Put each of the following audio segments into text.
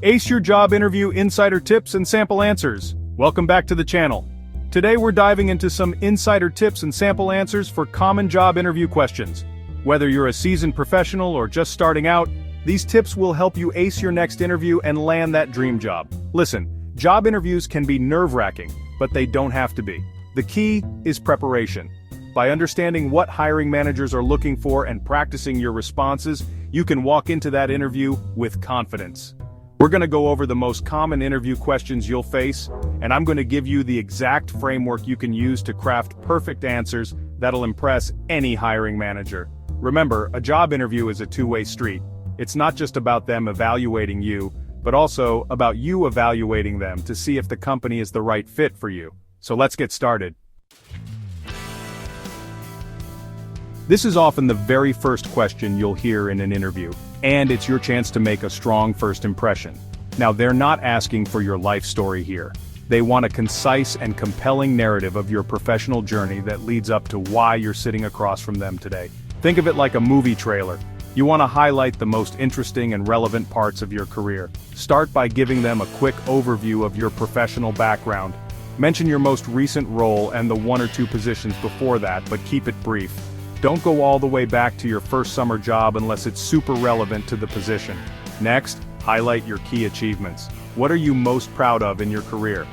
Ace your job interview insider tips and sample answers. Welcome back to the channel. Today we're diving into some insider tips and sample answers for common job interview questions. Whether you're a seasoned professional or just starting out, these tips will help you ace your next interview and land that dream job. Listen, job interviews can be nerve-wracking, but they don't have to be. The key is preparation. By understanding what hiring managers are looking for and practicing your responses, you can walk into that interview with confidence. We're going to go over the most common interview questions you'll face, and I'm going to give you the exact framework you can use to craft perfect answers that'll impress any hiring manager. Remember, a job interview is a two-way street. It's not just about them evaluating you, but also about you evaluating them to see if the company is the right fit for you. So let's get started. This is often the very first question you'll hear in an interview, and it's your chance to make a strong first impression. Now, they're not asking for your life story here. They want a concise and compelling narrative of your professional journey that leads up to why you're sitting across from them today. Think of it like a movie trailer. You want to highlight the most interesting and relevant parts of your career. Start by giving them a quick overview of your professional background. Mention your most recent role and the one or two positions before that, but keep it brief. Don't go all the way back to your first summer job unless it's super relevant to the position. Next, highlight your key achievements. What are you most proud of in your career?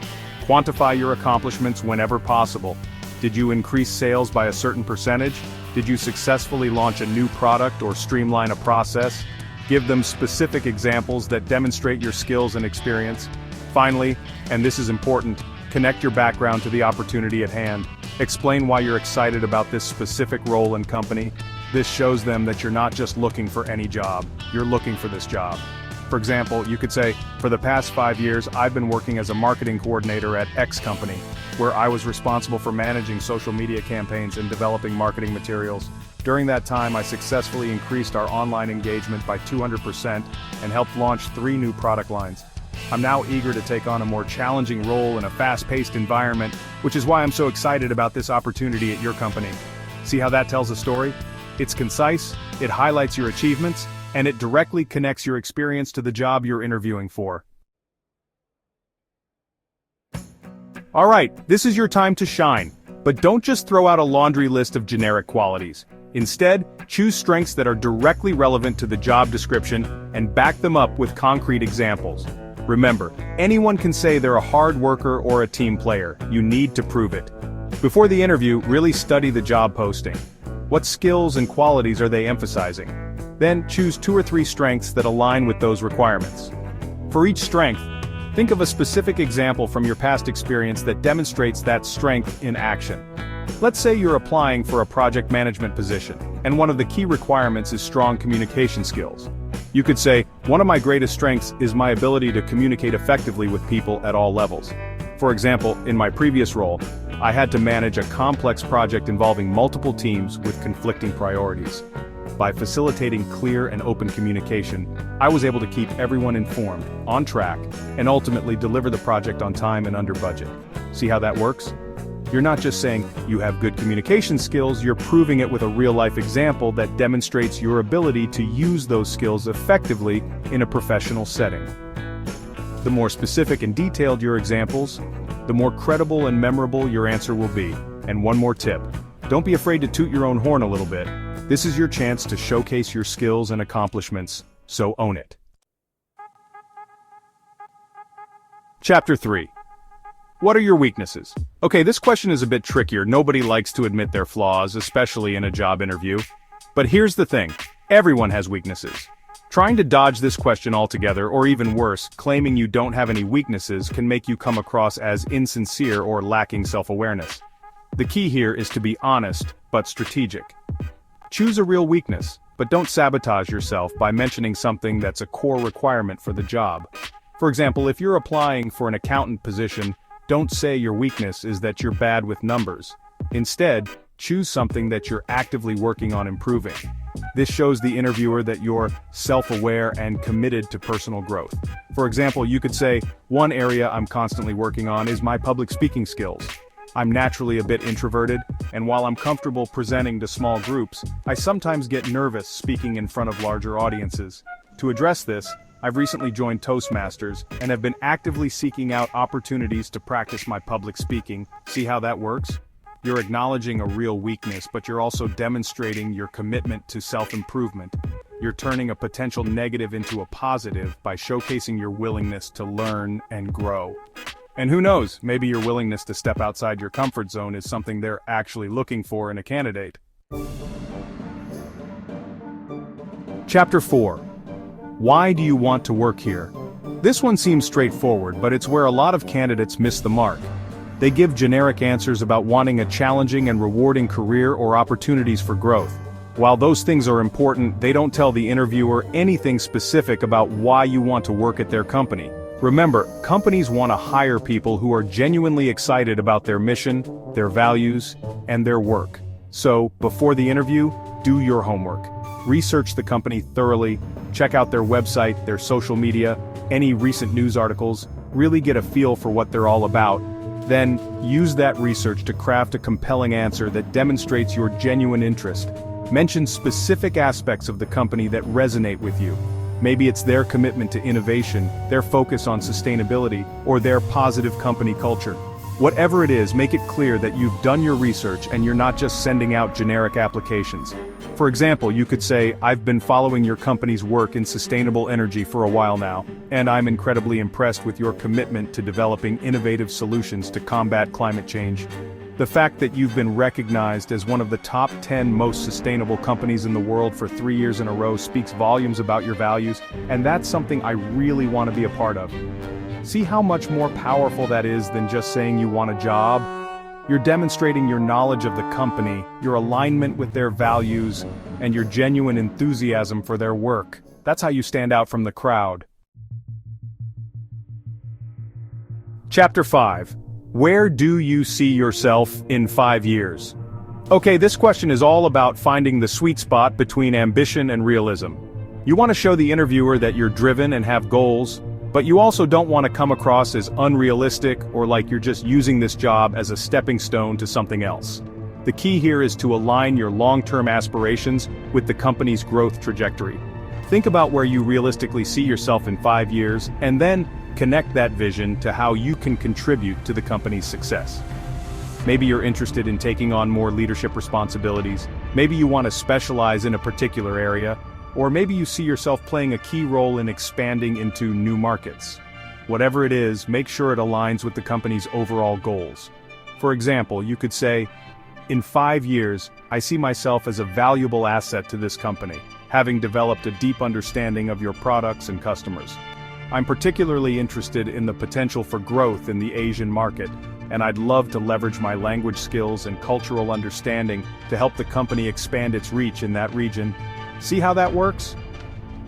Quantify your accomplishments whenever possible. Did you increase sales by a certain percentage? Did you successfully launch a new product or streamline a process? Give them specific examples that demonstrate your skills and experience. Finally, and this is important, connect your background to the opportunity at hand. Explain why you're excited about this specific role and company. This shows them that you're not just looking for any job, you're looking for this job. For example, you could say, for the past 5 years, I've been working as a marketing coordinator at X company, where I was responsible for managing social media campaigns and developing marketing materials. During that time, I successfully increased our online engagement by 200% and helped launch 3 new product lines. I'm now eager to take on a more challenging role in a fast-paced environment, which is why I'm so excited about this opportunity at your company. See how that tells a story? It's concise, it highlights your achievements, and it directly connects your experience to the job you're interviewing for. Alright, this is your time to shine, but don't just throw out a laundry list of generic qualities. Instead, choose strengths that are directly relevant to the job description and back them up with concrete examples. Remember, anyone can say they're a hard worker or a team player. You need to prove it. Before the interview, really study the job posting. What skills and qualities are they emphasizing? Then choose 2 or 3 strengths that align with those requirements. For each strength, think of a specific example from your past experience that demonstrates that strength in action. Let's say you're applying for a project management position, and one of the key requirements is strong communication skills. You could say, one of my greatest strengths is my ability to communicate effectively with people at all levels. For example, in my previous role, I had to manage a complex project involving multiple teams with conflicting priorities. By facilitating clear and open communication, I was able to keep everyone informed, on track, and ultimately deliver the project on time and under budget. See how that works? You're not just saying you have good communication skills, you're proving it with a real-life example that demonstrates your ability to use those skills effectively in a professional setting. The more specific and detailed your examples, the more credible and memorable your answer will be. And one more tip. Don't be afraid to toot your own horn a little bit. This is your chance to showcase your skills and accomplishments, so own it. Chapter 3. What are your weaknesses? Okay, this question is a bit trickier. Nobody likes to admit their flaws, especially in a job interview. But here's the thing, everyone has weaknesses. Trying to dodge this question altogether, or even worse, claiming you don't have any weaknesses can make you come across as insincere or lacking self-awareness. The key here is to be honest, but strategic. Choose a real weakness, but don't sabotage yourself by mentioning something that's a core requirement for the job. For example, if you're applying for an accountant position, don't say your weakness is that you're bad with numbers. Instead, choose something that you're actively working on improving. This shows the interviewer that you're self-aware and committed to personal growth. For example, you could say, one area I'm constantly working on is my public speaking skills. I'm naturally a bit introverted, and while I'm comfortable presenting to small groups, I sometimes get nervous speaking in front of larger audiences. To address this, I've recently joined Toastmasters and have been actively seeking out opportunities to practice my public speaking. See how that works? You're acknowledging a real weakness, but you're also demonstrating your commitment to self-improvement. You're turning a potential negative into a positive by showcasing your willingness to learn and grow. And who knows, maybe your willingness to step outside your comfort zone is something they're actually looking for in a candidate. Chapter 4. Why do you want to work here? This one seems straightforward, but it's where a lot of candidates miss the mark. They give generic answers about wanting a challenging and rewarding career or opportunities for growth. While those things are important, they don't tell the interviewer anything specific about why you want to work at their company. Remember, companies want to hire people who are genuinely excited about their mission, their values, and their work. So, before the interview, do your homework. Research the company thoroughly, check out their website, their social media, any recent news articles, really get a feel for what they're all about. Then, use that research to craft a compelling answer that demonstrates your genuine interest. Mention specific aspects of the company that resonate with you. Maybe it's their commitment to innovation, their focus on sustainability, or their positive company culture. Whatever it is, make it clear that you've done your research and you're not just sending out generic applications. For example, you could say, I've been following your company's work in sustainable energy for a while now, and I'm incredibly impressed with your commitment to developing innovative solutions to combat climate change. The fact that you've been recognized as one of the top 10 most sustainable companies in the world for 3 years in a row speaks volumes about your values, and that's something I really want to be a part of. See how much more powerful that is than just saying you want a job? You're demonstrating your knowledge of the company, your alignment with their values, and your genuine enthusiasm for their work. That's how you stand out from the crowd. Chapter 5. Where do you see yourself in 5 years? Okay, this question is all about finding the sweet spot between ambition and realism. You want to show the interviewer that you're driven and have goals, but you also don't want to come across as unrealistic or like you're just using this job as a stepping stone to something else. The key here is to align your long-term aspirations with the company's growth trajectory. Think about where you realistically see yourself in 5 years, and then connect that vision to how you can contribute to the company's success. Maybe you're interested in taking on more leadership responsibilities, maybe you want to specialize in a particular area, or maybe you see yourself playing a key role in expanding into new markets. Whatever it is, make sure it aligns with the company's overall goals. For example, you could say, in 5 years, I see myself as a valuable asset to this company, having developed a deep understanding of your products and customers. I'm particularly interested in the potential for growth in the Asian market, and I'd love to leverage my language skills and cultural understanding to help the company expand its reach in that region. See how that works?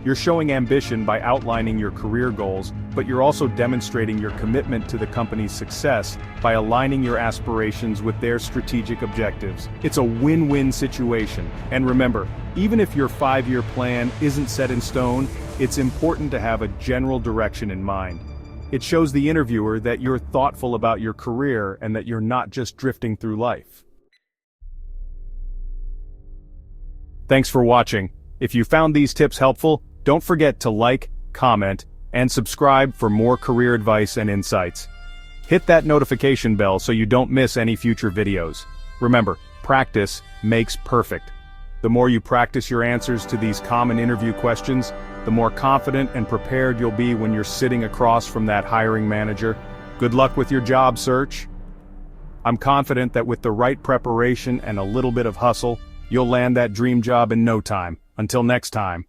You're showing ambition by outlining your career goals, but you're also demonstrating your commitment to the company's success by aligning your aspirations with their strategic objectives. It's a win-win situation. And remember, even if your 5-year plan isn't set in stone, it's important to have a general direction in mind. It shows the interviewer that you're thoughtful about your career and that you're not just drifting through life. Thanks for watching. If you found these tips helpful, don't forget to like, comment, and subscribe for more career advice and insights. Hit that notification bell so you don't miss any future videos. Remember, practice makes perfect. The more you practice your answers to these common interview questions, the more confident and prepared you'll be when you're sitting across from that hiring manager. Good luck with your job search. I'm confident that with the right preparation and a little bit of hustle, you'll land that dream job in no time. Until next time.